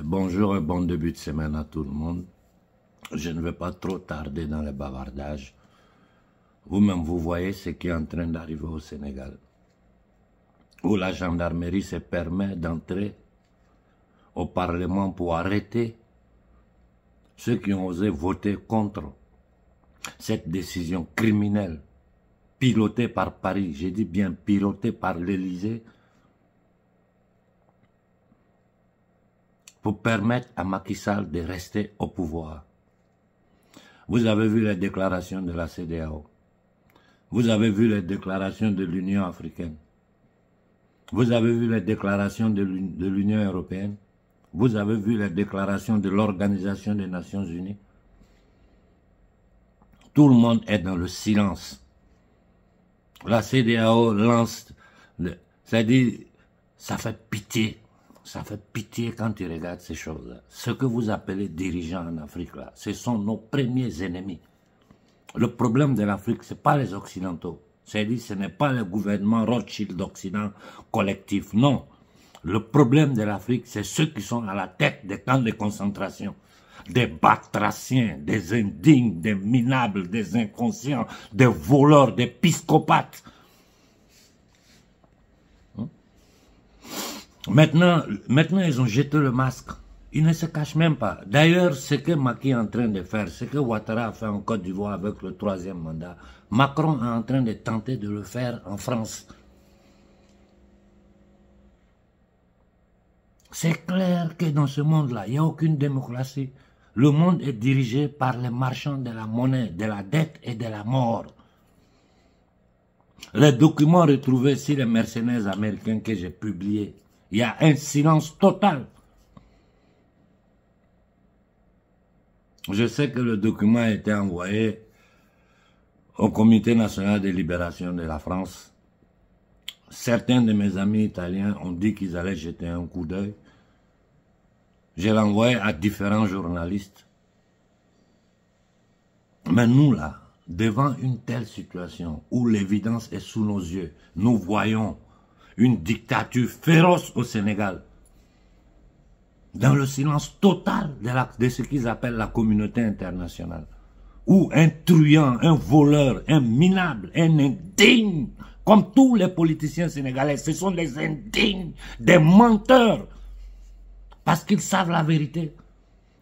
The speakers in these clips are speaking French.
Bonjour et bon début de semaine à tout le monde. Je ne vais pas trop tarder dans les bavardages. Vous-même, vous voyez ce qui est en train d'arriver au Sénégal, où la gendarmerie se permet d'entrer au Parlement pour arrêter ceux qui ont osé voter contre cette décision criminelle, pilotée par Paris, j'ai dit bien pilotée par l'Élysée, pour permettre à Macky Sall de rester au pouvoir. Vous avez vu les déclarations de la CEDEAO. Vous avez vu les déclarations de l'Union africaine. Vous avez vu les déclarations de l'Union européenne. Vous avez vu les déclarations de l'Organisation des Nations Unies. Tout le monde est dans le silence. La CEDEAO lance, c'est-à-dire, ça fait pitié. Ça fait pitié quand tu regardes ces choses-là. Ce que vous appelez dirigeants en Afrique, là, ce sont nos premiers ennemis. Le problème de l'Afrique, ce n'est pas les Occidentaux. C'est-à-dire, ce n'est pas le gouvernement Rothschild d'Occident collectif, non. Le problème de l'Afrique, c'est ceux qui sont à la tête des camps de concentration. Des batraciens, des indignes, des minables, des inconscients, des voleurs, des psychopathes. Maintenant, ils ont jeté le masque. Ils ne se cachent même pas. D'ailleurs, ce que Macky est en train de faire, ce que Ouattara a fait en Côte d'Ivoire avec le 3e mandat, Macron est en train de tenter de le faire en France. C'est clair que dans ce monde-là, il n'y a aucune démocratie. Le monde est dirigé par les marchands de la monnaie, de la dette et de la mort. Les documents retrouvés sur les mercenaires américains que j'ai publiés, il y a un silence total. Je sais que le document a été envoyé au Comité national de libération de la France. Certains de mes amis italiens ont dit qu'ils allaient jeter un coup d'œil. Je l'ai envoyé à différents journalistes. Mais nous, là, devant une telle situation où l'évidence est sous nos yeux, nous voyons une dictature féroce au Sénégal, dans le silence total de ce qu'ils appellent la communauté internationale, où un truand, un voleur, un minable, un indigne, comme tous les politiciens sénégalais, ce sont des indignes, des menteurs, parce qu'ils savent la vérité.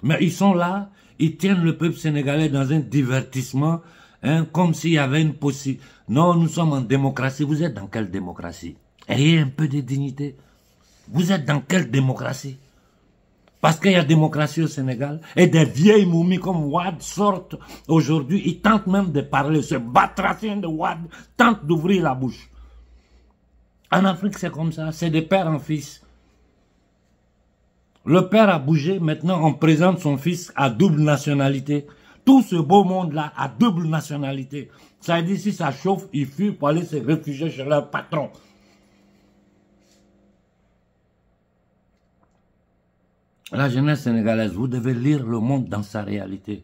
Mais ils sont là, ils tiennent le peuple sénégalais dans un divertissement, hein, comme s'il y avait une possibilité. Non, nous sommes en démocratie. Vous êtes dans quelle démocratie? Ayez un peu de dignité. Vous êtes dans quelle démocratie? Parce qu'il y a démocratie au Sénégal, et des vieilles momies comme Wade sortent aujourd'hui, ils tentent même de parler. Ce batracien de Wade tente d'ouvrir la bouche. En Afrique, c'est comme ça, c'est de père en fils. Le père a bougé, maintenant on présente son fils à double nationalité. Tout ce beau monde-là a double nationalité. Ça veut dire si ça chauffe, ils fuient pour aller se réfugier chez leur patron. La jeunesse sénégalaise, vous devez lire le monde dans sa réalité.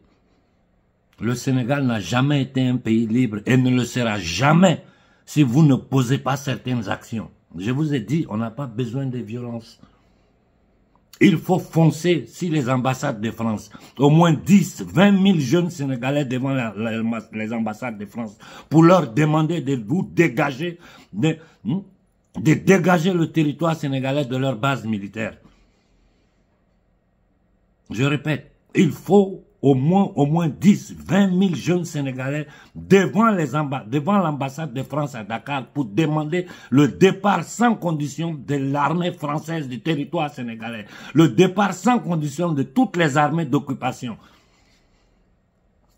Le Sénégal n'a jamais été un pays libre et ne le sera jamais si vous ne posez pas certaines actions. Je vous ai dit, on n'a pas besoin de violence. Il faut foncer sur les ambassades de France. Au moins 10, 20 000 jeunes Sénégalais devant les ambassades de France pour leur demander de vous dégager, de dégager le territoire sénégalais de leur base militaire. Je répète, il faut au moins 10, 20 000 jeunes Sénégalais devant l'ambassade de France à Dakar pour demander le départ sans condition de l'armée française du territoire sénégalais. Le départ sans condition de toutes les armées d'occupation.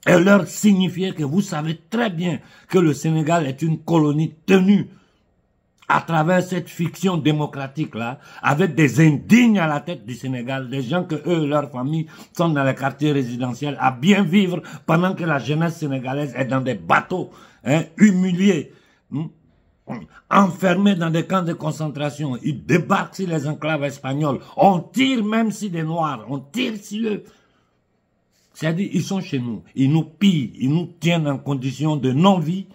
Et leur signifier que vous savez très bien que le Sénégal est une colonie tenue à travers cette fiction démocratique-là, avec des indignes à la tête du Sénégal, des gens que eux et leurs familles sont dans les quartiers résidentiels à bien vivre pendant que la jeunesse sénégalaise est dans des bateaux, hein, humiliés, enfermés dans des camps de concentration. Ils débarquent sur les enclaves espagnoles. On tire même sur des Noirs, on tire sur eux. C'est-à-dire, ils sont chez nous, ils nous pillent, ils nous tiennent en condition de non-vie.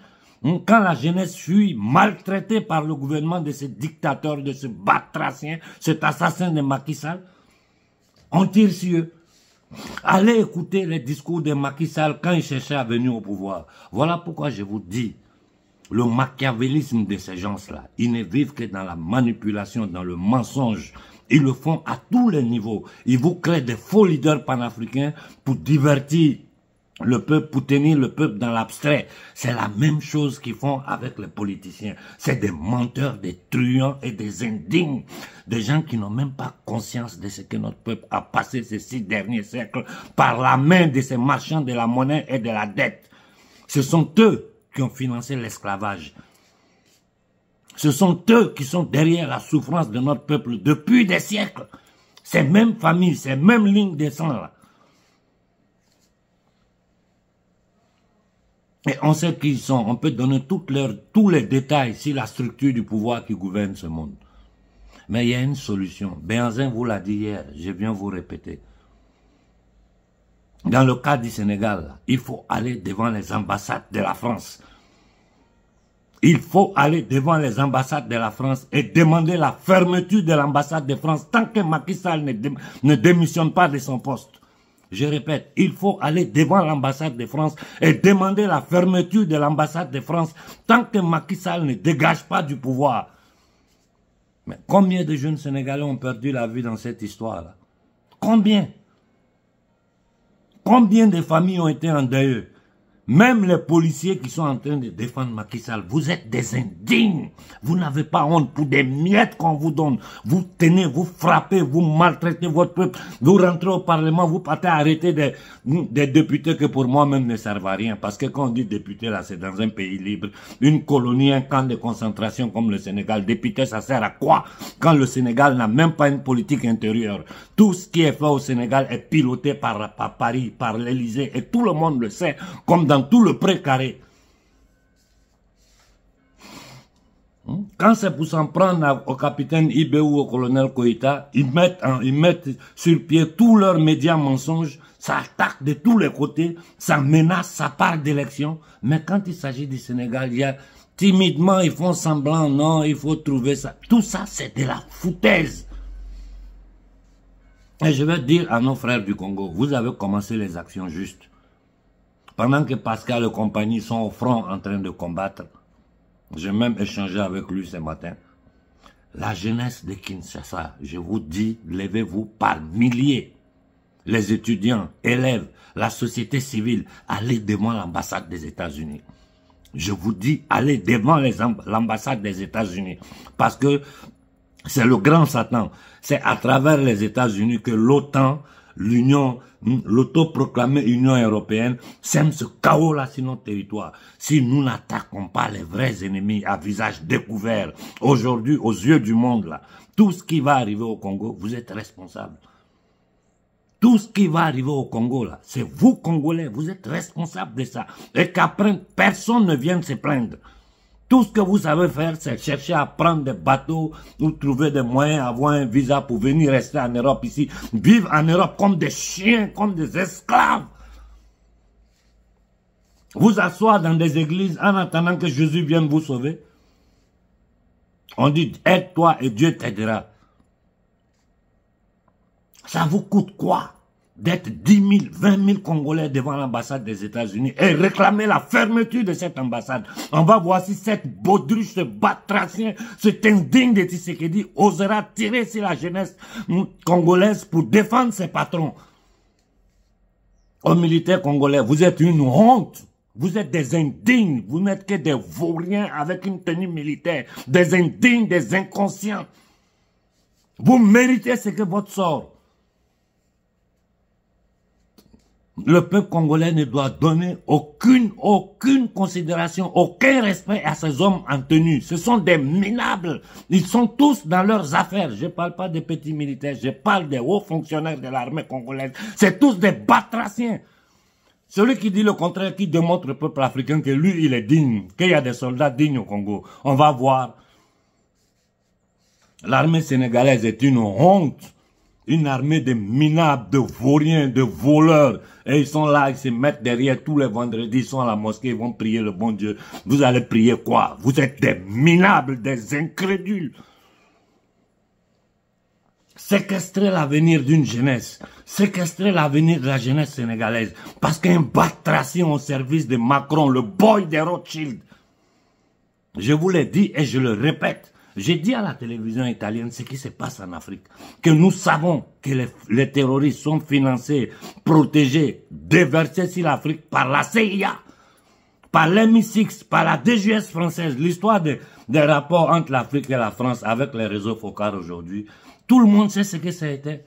Quand la jeunesse fuit, maltraitée par le gouvernement de ce dictateur, de ce batracien, cet assassin de Macky Sall, On tire sur eux. Allez écouter les discours de Macky Sall quand il cherchait à venir au pouvoir. Voilà pourquoi je vous dis, le machiavélisme de ces gens-là, ils ne vivent que dans la manipulation, dans le mensonge. Ils le font à tous les niveaux. Ils vous créent des faux leaders panafricains pour divertir le peuple, pour tenir le peuple dans l'abstrait. C'est la même chose qu'ils font avec les politiciens. C'est des menteurs, des truands et des indignes. Des gens qui n'ont même pas conscience de ce que notre peuple a passé ces 6 derniers siècles par la main de ces marchands de la monnaie et de la dette. Ce sont eux qui ont financé l'esclavage. Ce sont eux qui sont derrière la souffrance de notre peuple depuis des siècles. Ces mêmes familles, ces mêmes lignes de sang là. Et on sait qui ils sont. On peut donner tous les détails sur la structure du pouvoir qui gouverne ce monde. Mais il y a une solution. Béhanzin vous l'a dit hier, je viens vous répéter. Dans le cas du Sénégal, il faut aller devant les ambassades de la France. Il faut aller devant les ambassades de la France et demander la fermeture de l'ambassade de France tant que Macky Sall ne démissionne pas de son poste. Je répète, il faut aller devant l'ambassade de France et demander la fermeture de l'ambassade de France tant que Macky Sall ne dégage pas du pouvoir. Mais combien de jeunes Sénégalais ont perdu la vie dans cette histoire-là? Combien? Combien de familles ont été endeuillées? Même les policiers qui sont en train de défendre Macky Sall, vous êtes des indignes. Vous n'avez pas honte pour des miettes qu'on vous donne. Vous tenez, vous frappez, vous maltraitez votre peuple. Vous rentrez au Parlement, vous partez arrêter des députés que pour moi-même ne servent à rien. Parce que quand on dit député, là, c'est dans un pays libre. Une colonie, un camp de concentration comme le Sénégal. Député, ça sert à quoi? Quand le Sénégal n'a même pas une politique intérieure. Tout ce qui est fait au Sénégal est piloté par Paris, par l'Élysée. Et tout le monde le sait, comme dans tout le précaré. Quand c'est pour s'en prendre au capitaine Ibé ou au colonel Koïta, ils mettent sur pied tous leurs médias mensonges, ça attaque de tous les côtés, ça menace, ça part d'élection. Mais quand il s'agit du Sénégal, il y a timidement, ils font semblant, non, il faut trouver ça. Tout ça, c'est de la foutaise. Et je vais dire à nos frères du Congo, vous avez commencé les actions justes. Pendant que Pascal et compagnie sont au front en train de combattre, j'ai même échangé avec lui ce matin. La jeunesse de Kinshasa, je vous dis, levez-vous par milliers. Les étudiants, élèves, la société civile, allez devant l'ambassade des États-Unis. Je vous dis, allez devant l'ambassade des États-Unis. Parce que c'est le grand Satan. C'est à travers les États-Unis que l'OTAN, l'autoproclamée Union européenne, sème ce chaos-là sur notre territoire. Si nous n'attaquons pas les vrais ennemis à visage découvert, aujourd'hui, aux yeux du monde, là, tout ce qui va arriver au Congo, vous êtes responsables. Tout ce qui va arriver au Congo, là, c'est vous, Congolais, vous êtes responsables de ça. Et qu'après, personne ne vienne se plaindre. Tout ce que vous savez faire, c'est chercher à prendre des bateaux ou trouver des moyens, avoir un visa pour venir rester en Europe ici, vivre en Europe comme des chiens, comme des esclaves. Vous asseoir dans des églises en attendant que Jésus vienne vous sauver. On dit, aide-toi et Dieu t'aidera. Ça vous coûte quoi d'être 10 000, 20 000 Congolais devant l'ambassade des États-Unis et réclamer la fermeture de cette ambassade? On va voir si cette baudruche, ce batracien, cet indigne de Tshisekedi osera tirer sur la jeunesse congolaise pour défendre ses patrons. Aux militaires congolais, vous êtes une honte. Vous êtes des indignes. Vous n'êtes que des vauriens avec une tenue militaire. Des indignes, des inconscients. Vous méritez ce que votre sort. Le peuple congolais ne doit donner aucune considération, aucun respect à ces hommes en tenue. Ce sont des minables. Ils sont tous dans leurs affaires. Je ne parle pas des petits militaires, je parle des hauts fonctionnaires de l'armée congolaise. C'est tous des batraciens. Celui qui dit le contraire, qui démontre au peuple africain que lui, il est digne, qu'il y a des soldats dignes au Congo. On va voir. L'armée sénégalaise est une honte. Une armée de minables, de vauriens, de voleurs. Et ils sont là, ils se mettent derrière tous les vendredis, ils sont à la mosquée, ils vont prier le bon Dieu. Vous allez prier quoi? Vous êtes des minables, des incrédules. séquestrer l'avenir d'une jeunesse, séquestrer l'avenir de la jeunesse sénégalaise, parce qu'un batracien au service de Macron, le boy des Rothschild. Je vous l'ai dit et je le répète. J'ai dit à la télévision italienne ce qui se passe en Afrique, que nous savons que les terroristes sont financés, protégés, déversés sur l'Afrique par la CIA, par l'MI6, par la DGS française. L'histoire des rapports entre l'Afrique et la France avec les réseaux Focar aujourd'hui, tout le monde sait ce que ça a été.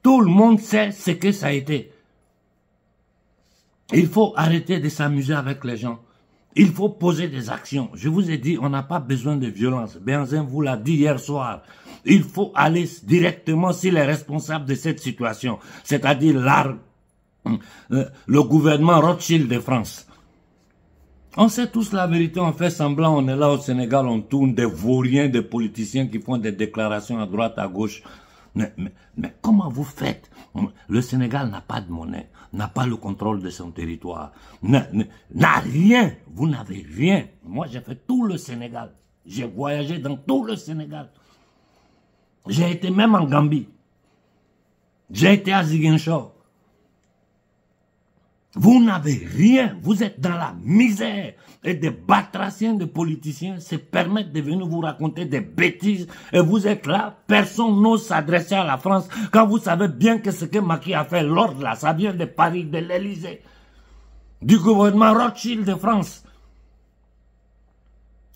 Tout le monde sait ce que ça a été. Il faut arrêter de s'amuser avec les gens. Il faut poser des actions. Je vous ai dit, on n'a pas besoin de violence. Benzin vous l'a dit hier soir. Il faut aller directement sur les responsables de cette situation. C'est-à-dire le gouvernement Rothschild de France. On sait tous la vérité, on fait semblant, on est là au Sénégal, on tourne des vauriens, des politiciens qui font des déclarations à droite, à gauche. Mais comment vous faites? Le Sénégal n'a pas de monnaie, n'a pas le contrôle de son territoire, n'a rien, vous n'avez rien. Moi j'ai fait tout le Sénégal, j'ai voyagé dans tout le Sénégal. J'ai été même en Gambie, j'ai été à Ziguinchor. Vous n'avez rien, vous êtes dans la misère. Et des batraciens de politiciens se permettent de venir vous raconter des bêtises. Et vous êtes là, personne n'ose s'adresser à la France quand vous savez bien que ce que Macky a fait, l'ordre là, ça vient de Paris, de l'Élysée, du gouvernement Rothschild de France,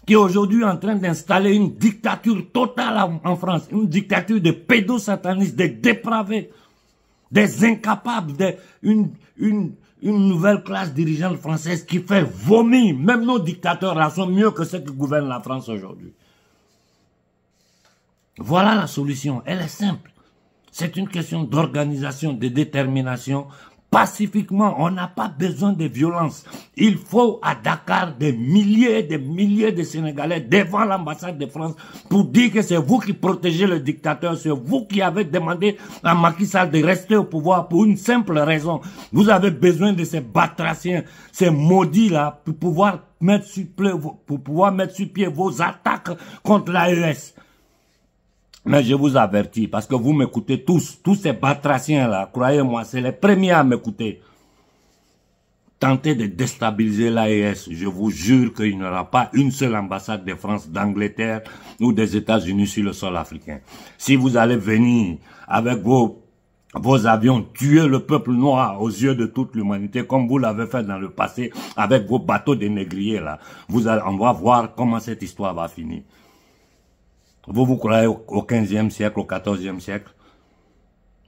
qui est aujourd'hui en train d'installer une dictature totale en France, une dictature de pédosatanistes, des dépravés, des incapables, une nouvelle classe dirigeante française qui fait vomir. Même nos dictateurs là sont mieux que ceux qui gouvernent la France aujourd'hui. Voilà la solution. Elle est simple. C'est une question d'organisation, de détermination. Pacifiquement, on n'a pas besoin de violence. Il faut à Dakar des milliers et des milliers de Sénégalais devant l'ambassade de France pour dire que c'est vous qui protégez le dictateur, c'est vous qui avez demandé à Macky Sall de rester au pouvoir pour une simple raison. Vous avez besoin de ces batraciens, ces maudits là, pour pouvoir mettre sur pied vos attaques contre l'AES. Mais je vous avertis, parce que vous m'écoutez tous ces batraciens là, croyez-moi, c'est les premiers à m'écouter. Tentez de déstabiliser l'AES, je vous jure qu'il n'y aura pas une seule ambassade de France, d'Angleterre ou des États-Unis sur le sol africain. Si vous allez venir avec vos avions tuer le peuple noir aux yeux de toute l'humanité, comme vous l'avez fait dans le passé avec vos bateaux de négriers là, on va voir comment cette histoire va finir. Vous croyez au 15e siècle, au 14e siècle?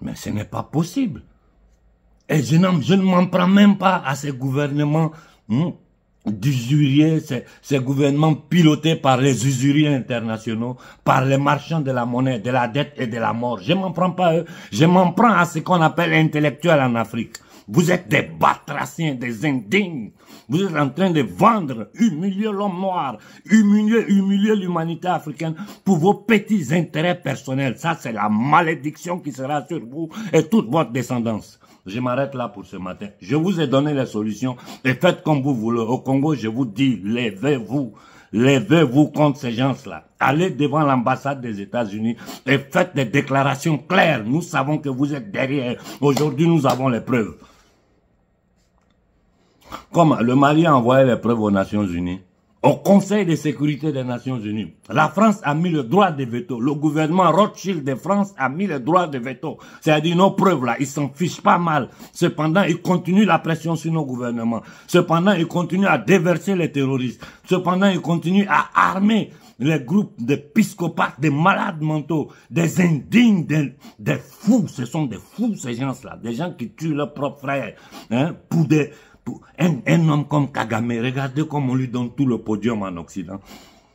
Mais ce n'est pas possible. Et je ne m'en prends même pas à ces gouvernements d'usuriers, ces gouvernements pilotés par les usuriers internationaux, par les marchands de la monnaie, de la dette et de la mort. Je ne m'en prends pas à eux. Je m'en prends à ce qu'on appelle intellectuels en Afrique. Vous êtes des batraciens, des indignes. Vous êtes en train de vendre, humilier l'homme noir, humilier l'humanité africaine pour vos petits intérêts personnels. Ça, c'est la malédiction qui sera sur vous et toute votre descendance. Je m'arrête là pour ce matin. Je vous ai donné les solutions et faites comme vous voulez. Au Congo, je vous dis, levez-vous. Levez-vous contre ces gens-là. Allez devant l'ambassade des États-Unis et faites des déclarations claires. Nous savons que vous êtes derrière. Aujourd'hui, nous avons les preuves. Comme le Mali a envoyé les preuves aux Nations Unies, au Conseil de sécurité des Nations Unies, la France a mis le droit de veto. Le gouvernement Rothschild de France a mis le droit de veto. C'est-à-dire nos preuves là, ils s'en fichent pas mal. Cependant, ils continuent la pression sur nos gouvernements. Cependant, ils continuent à déverser les terroristes. Cependant, ils continuent à armer les groupes de psychopathes, des malades mentaux, des indignes, des fous. Ce sont des fous ces gens-là, des gens qui tuent leurs propres frères, hein, pour un homme comme Kagame. Regardez comme on lui donne tout le podium en Occident.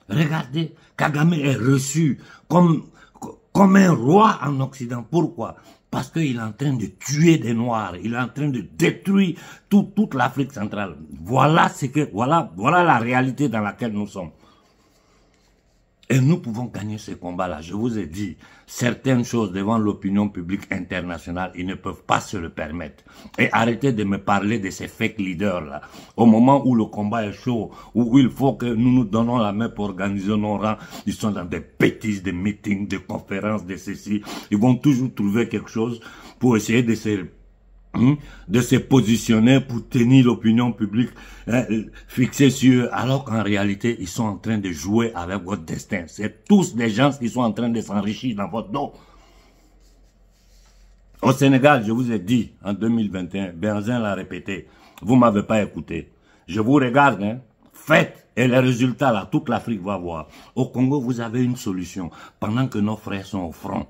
Regardez, Kagame est reçu comme un roi en Occident. Pourquoi? Parce qu'il est en train de tuer des Noirs, il est en train de détruire toute l'Afrique centrale. Voilà la réalité dans laquelle nous sommes. Et nous pouvons gagner ce combat-là. Je vous ai dit, certaines choses devant l'opinion publique internationale, ils ne peuvent pas se le permettre. Et arrêtez de me parler de ces fake leaders-là. Au moment où le combat est chaud, où il faut que nous nous donnons la main pour organiser nos rangs, ils sont dans des bêtises, des meetings, des conférences, de ceci. Ils vont toujours trouver quelque chose pour essayer de se positionner pour tenir l'opinion publique fixée sur eux, alors qu'en réalité, ils sont en train de jouer avec votre destin. C'est tous des gens qui sont en train de s'enrichir dans votre dos. Au Sénégal, je vous ai dit, en 2021, Benzin l'a répété, vous ne m'avez pas écouté. Je vous regarde, hein, faites, et les résultats là, toute l'Afrique va voir. Au Congo, vous avez une solution. Pendant que nos frères sont au front,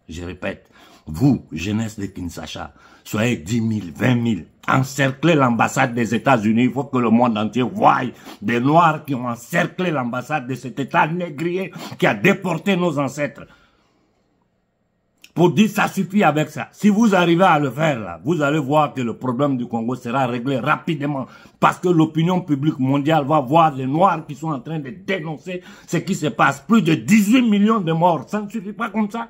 je répète, vous, jeunesse de Kinshasa, soyez 10 000, 20 000, encerclez l'ambassade des États-Unis. Il faut que le monde entier voie des Noirs qui ont encerclé l'ambassade de cet État négrier qui a déporté nos ancêtres. Pour dire ça suffit avec ça. Si vous arrivez à le faire là, vous allez voir que le problème du Congo sera réglé rapidement. Parce que l'opinion publique mondiale va voir les Noirs qui sont en train de dénoncer ce qui se passe. Plus de 18 millions de morts. Ça ne suffit pas comme ça.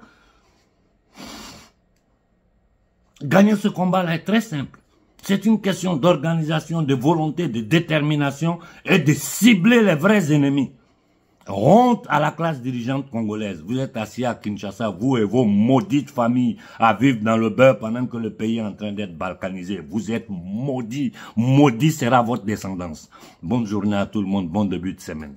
Gagner ce combat-là est très simple. C'est une question d'organisation, de volonté, de détermination et de cibler les vrais ennemis. Honte à la classe dirigeante congolaise. Vous êtes assis à Kinshasa, vous et vos maudites familles, à vivre dans le beurre pendant que le pays est en train d'être balkanisé. Vous êtes maudits. Maudit sera votre descendance. Bonne journée à tout le monde. Bon début de semaine.